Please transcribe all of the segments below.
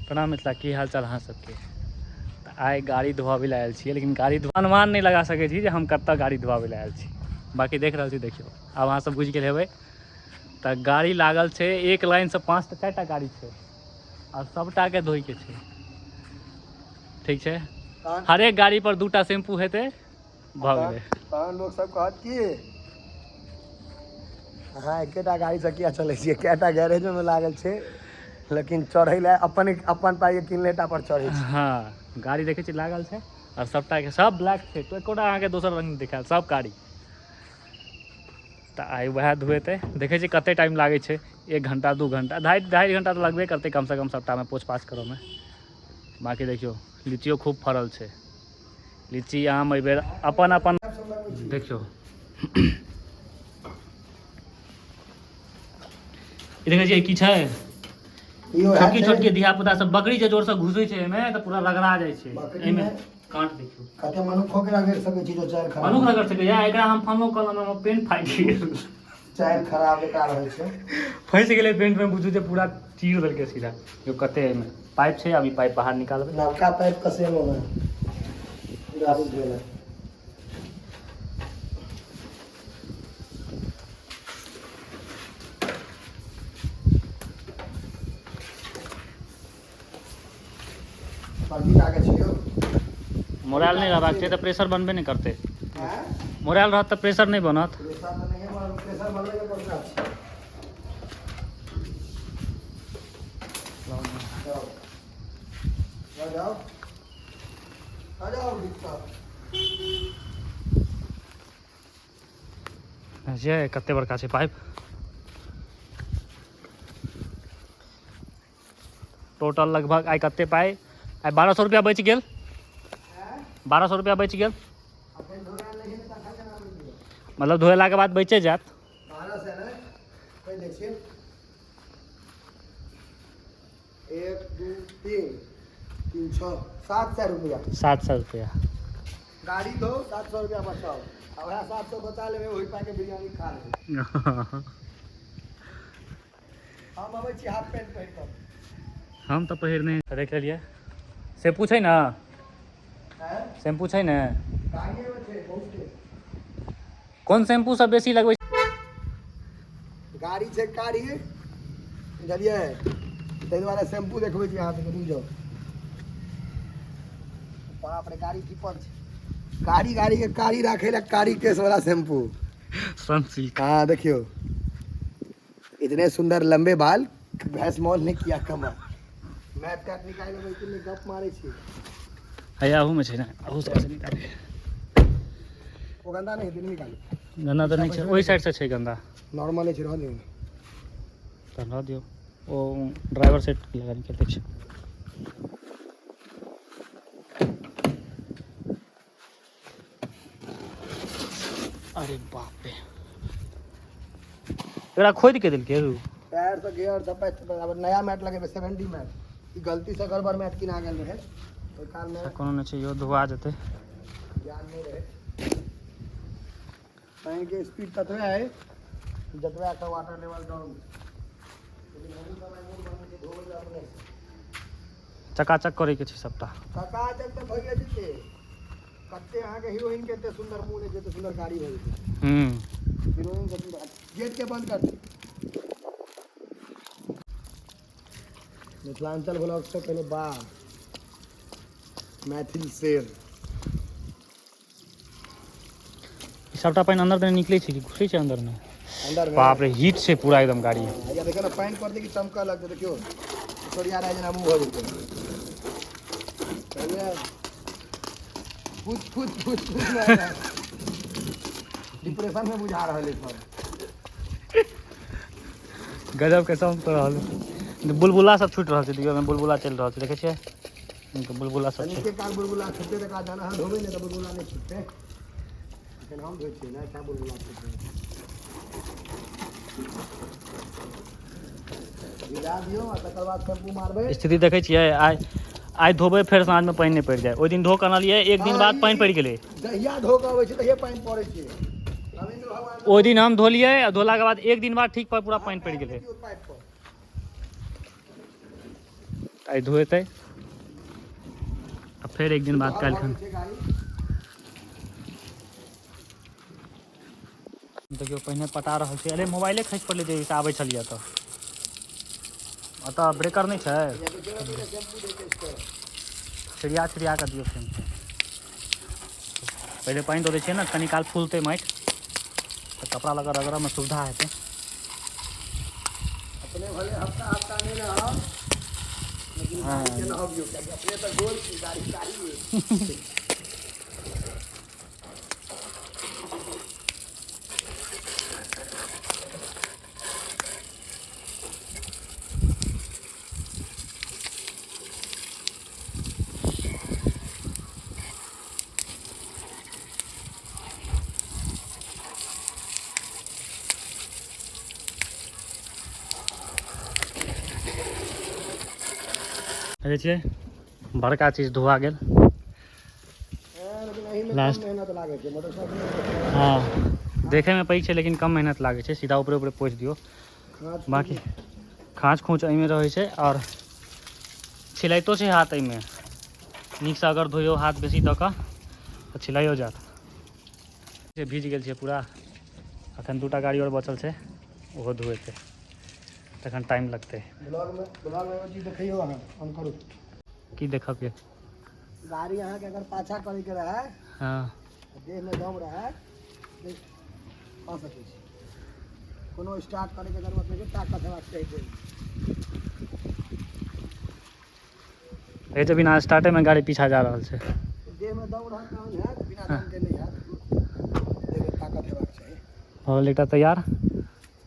प्रणाम मिथिला, की हाल चाल अहाँ सबके। तऽ आइ गाड़ी धोआबै लए आयल छियै, लेकिन गाड़ी अनुमान नहीं लगा सकै छी जे हम कतऽ गाड़ी धोआबै लए आयल छी। बाकी देख रहल छी, देखियो आब अहाँ सब बुझि गेल हेबै। तऽ गाड़ी लागल छै एक लाइन से 5 टा 4 टा गाड़ी छै और सबटा के धोई के छै। ठीक छै, हर एक गाड़ी पर 2 टा शैम्पू हेतै, भऽ गेलै। तहन लोग सब कहत की हाँ एकेटा गाड़ी से किया चलै छियै, कएटा गैरेजो में लागल छै, लेकिन चढ़ै लए अपन पाइ किनलेटा पर चढ़ै छी। हाँ गाड़ी देखै छी लागल छै और सबटा के सब ब्लैक छै, तो एकोटा अहाँके दोसर रंग नहीं दिखाएल, सब गाड़ी। तऽ आइ वएह धुएतै, देखै छी कते टाइम लागै छै। 1 घंटा 2 घंटा 2.5 घंटा तऽ लगबे करतै कम से कम सबटामे पोछ पाछ करऽमे। बाकी देखियो लीचियो खूब फड़ल छै, लीची आम एहि बेर अपन अपन देखियो। ई देखै छियै की छै, छोटकी छोटकी धिया पुता सब बकरी जे जोर से घुसै छै एमे तऽ पूरा रगड़ा जाइ छै। एमे कांट देखियो, कते मनुक्खो के रगड़ सकै छी, जो चाइर खराब मनुख रगड़ सकैया। एकरा हम फनो कलम में पेन फाटि गेल, चाइर खराब बेकार होइ छै, फंसि गेलै पेंट में, बुझू जे पूरा चीर देलकै सीधा। यो कते एमे पाइप छै, अभी पाइप बाहर निकालबै। नवका पाइप कसेलौ है गाड़ी धोए। मोराल नहीं रहबाक छै तऽ प्रेशर बनबे नहीं करतै। मोराल रहत तऽ प्रेशर नहीं बनत। कते बड़का छै पाइप, टोटल लगभग आई कते पाई, आई 1200 रुपया बचि गेल। 1200 रुपया बचि गेल, मतलब धोएला के बाद बचे जात। 1200 ने कोई देखिए 1 2 3 3 6 700 रुपया। 700 रुपया गाड़ी दो 700 रुपया बचाओ, अब 700 बचा लेबे, वही पाके बिरयानी खा लेबे। हम अबै छी हाफ पैंट पहिर कऽ। हम तऽ पहिर नहीं देख लेलिए। शैम्पू छै ना, शैम्पू छै ने, कोन शैम्पू सब बेसी लगबै? गाड़ी छै कारी, बुझलिए, ताहि दुआरे शैम्पू देखबै छी अहाँ सबके, रुक जाउ। बाप रे गाड़ी टिपल छै, गाड़ी के कारी राखे ला कारी केस वाला शैम्पू, सनसिल्क। हाँ देखियो, इतने सुंदर लंबे बाल, भैंस मौल ने किया कमाल। मैट काट निकाल लेबै कि नहीं, गप मारे छी। है आहू में छै ना, आहू सब से निकाले। वो गंदा नहीं, दिन निकाल। गंदा तो नहीं छै, ओही साइड से छै गंदा। नॉर्मल छै, रह दियौ तऽ रह दियौ, ओ ड्राइवर सेट लगा निकलते छै। अरे बाप रे, एकरा खोद के देलकै रू। टायर से गियर सब नया मैट लगेबे, 70 मैट, ई गलती से गड़बड़ मैट किना गेल रहे, ओइ काल में कोनो नहीं छै, यो धुआ जेतै। ध्यान नहीं रहे, पानी के स्पीड ततबे है जतबे का वाटर लेवल डाउन, लेकिन हम सब आई मोर बने धोबै ला अपने चकाचक करे के छै सबटा। चकाचक तऽ भइए जेतै, कते अहाँ के हीरोइन के एते सुंदर मुंह ने, एते सुंदर गाड़ी भइए जेतै। हीरोइन के सुंदर, गेट के बंद कर। मिथिलांचल ब्लॉग से पहले बार मैथिल शेर, सबटा पानी अंदर तक निकले छै कि घुसे छै अंदर में? अंदर में। बाप रे हीट छै पूरा एकदम गाड़ी। या देखो ना पानी पड़ते कि चमका लगते, देखियो छोड़िया रह जना मुंह हो जेतै। चलिए कुछ डिप्रेशन में बुझा रहल है सब। गजब के सॉन्ग कर रहल, बुलबुला सब छूट रहल छै, दियो में बुलबुला चल रहल छै, देखे छियै बुलबुला सब छै। के काल बुलबुला छूटते त का जाना, हम धोबे ने त बुलबुला नहीं छूटते, लेकिन हम धोइ छियै ना, क्या बुलबुला छूटते भिजा दियो आ तकर बाद शैम्पू मारबै। स्थिति देखे छियै, आई धोबे फेर साँझ में पानी नहीं पड़ जाए। ओहि दिन धो के अनलियै, एक दिन बाद पानी पड़ गेलै। जहिया धो के अबै छै तहिया पानी पड़ै छै। ओहि दिन हम धोलियै, धोला के बाद एक दिन बाद ठीक पर पूरा पानी पड़ गेलै। आइ धोएतै आ फेर एक दिन बाद काल्हि देखियो पहिने पटा रहल छै। अरे मोबाइले खसि पड़लै जे आबै छलियै तऽ ओतऽ ब्रेकर नहीं छै। छिड़िया कऽ दियौ शैम्पू। पहिले पानि दऽ दै छियै ने, कनी काल फूलतै माटि तऽ कपड़ा लगा रगड़ऽमे सुविधा हेतै। अपने भले हफ्ता नहीं रहा, लेकिन गाड़ी के नहबियो कियाकि अपने तो गोल छी, गाड़ी चाहिए। देखै छियै बड़का चीज धोआ गेल। लास्ट मेहनत लागे छै मोटरसाइकिल। हाँ देखैमे पैघ छै लेकिन कम मेहनत लागै छै। सीधा ऊपरे ऊपरे पोछि दियौ। बाकी खाँच खूँच एहिमे रहै छै और छिलाइतो छै हाथ एहिमे। नीकसँ अगर धोइयौ हाथ बेसी दऽ कऽ तऽ छिलाइयो जायत। भीज गेल छै पूरा। अखन 2टा गाड़ी और बचल छै, ओहो धोएतै, तखन टाइम लगतै। ब्लॉग में चीज देखियो अहाँ ऑन करू की देखब के गाड़ी अहाँ के अगर पाछा करे के रहे, हाँ देह में दम रहे कऽ सकै छी। कोनो स्टार्ट करे के जरूरत नहीं है, ताकत हेबाक चाहिए। जब बिना स्टार्टे में गाड़ी पीछा जा रहा है। देह में दम रहा तहन हैत, बिना दम के नहीं हैत। देह में ताकत हेबाक चाहिए। हो गेल एकटा तैयार।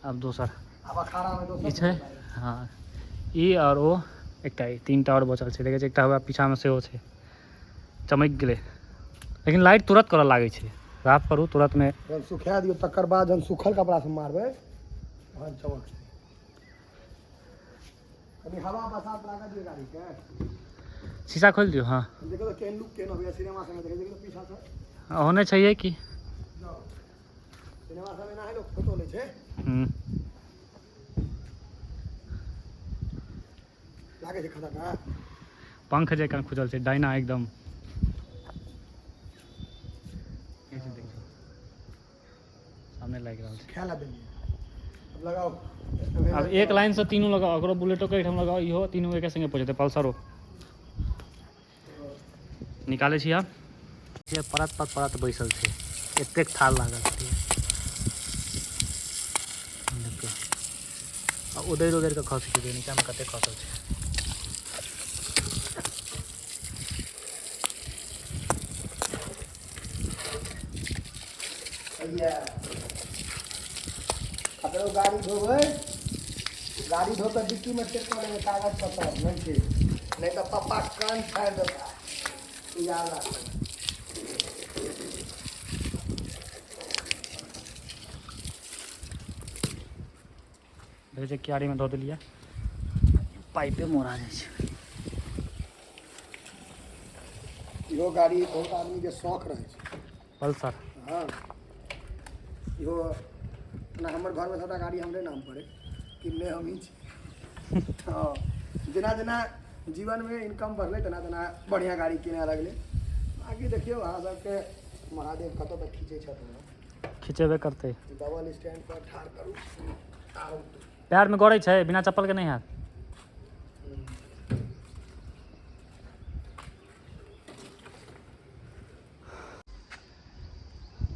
अब दोसर अब अखाड़ा में ई दोसर छै। हाँ ई और ओ एकटा ई 3टा और बचल छै। देखै छै एकटा हुआ पीछा में सेहो छै, चमक गेलै। लेकिन लाइट तुरंत करऽ लागै छै। साफ करू तुरंत में। जब सुखा दियो तकर बाद जब सूखल कपड़ा से मारबै तहन चमकतै। कभी हवा बसात लागत दियो गाड़ी के, शीशा खोल दियो। हाँ देखो तो केहन लुक केहन होइए सिनेमा सब में। देखो देखो पीछा से होने चाहिए कि जाओ सिनेमा सब में ना है लोग फोटो ले छै। लागे छै खतरनाक। पंख जकाँ खुजल छै डायना एकदम। सामने लागि रहल छै। ख्याल देलिए अब लगाओ। अब एक लाइन से तीनों लगाओ। अकरो बुलेटो के हम लगाओ, इहो तीनों एक संगे पहुंचते। पल्सरो निकाले छी आब। ये परत पर परत बैसल छै, एतेक थाल लागल छै। देखियो आ उधर उधर के खस छै, नीचा में कते खसल छै। अगर गाड़ी धोबै, गाड़ी धो कर डिक्की में चेक कर लेंगे कागज पत्तर नहीं छै, नहीं तो पापा कान फाड़ देता। याद रखना। देखै छै क्यारी में धो देलिए, पाइपे मोड़ा जाइ छै। इहो गाड़ी बहुत आदमी के शौक रहे छै पल्सर। हाँ इहो ना हमर घर में सबटा गाड़ी हमरे नाम पर है, किनले हम ही छी। हाँ जेना जेना जीवन में इनकम बढ़ले तना तना बढ़िया गाड़ी किने लगले। बाकी देखियो अहाँ सबके महादेव कतौ तक खींचे छथिन। खिंचेबे करते। डबल स्टैंड पर ठाड़ करू। पैर में गड़ै छै, बिना चप्पल के नहीं हैत।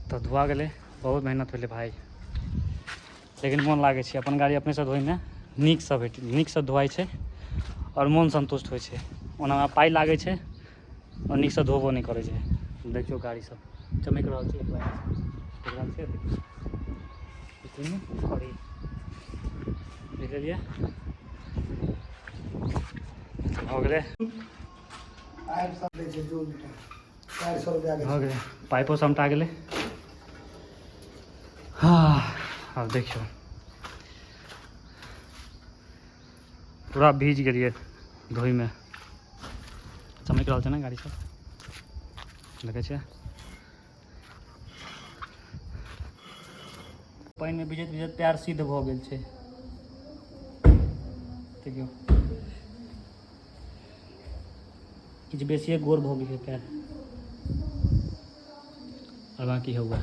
तो धुआ गेलै, बहुत मेहनत भेलै भाई, लेकिन मोन लागै छै। अपन गाड़ी अपने से धोइमे नीकसँ धोआइ छै और मोन संतुष्ट होइ छै। ओना पाइ लागै छै और नीकसँ धोबो नहीं करै छै। देखियो गाड़ी सब चमक रहल छै, एक लाइन से देख लिया हो गेलै। हो गेलै, पाइपो समटा गेलै। हाँ अब देखियो पूरा भीज गेलिए धोई में। चमक रहल छै ना गाड़ी सब, देखै छियै। पानि में भिजैत भिजैत पैर सिद्ध भऽ गेल छै। देखियौ किछु बेसिए गोर भऽ गेलै पैर और बाकी होगा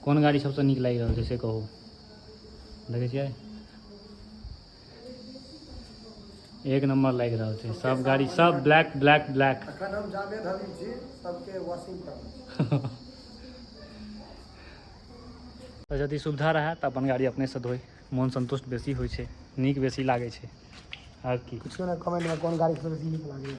कोन गाड़ी सबसँ नीक लागि रहल छै से कहू देखै छियै एक नंबर लागि रहल छै सब गाड़ी सब ब्लैक ब्लैक ब्लैक अखन हम जावेद हबीब छी सबके वॉशिंग करब तऽ यदि सुविधा रहै तऽ अपन गाड़ी अपनेसँ धोइ मोन संतुष्ट बेसी होइ छै नीक बेसी लागै छै आर की कुछो ना कमेंट में कौन गाड़ी सबसे नीक लागै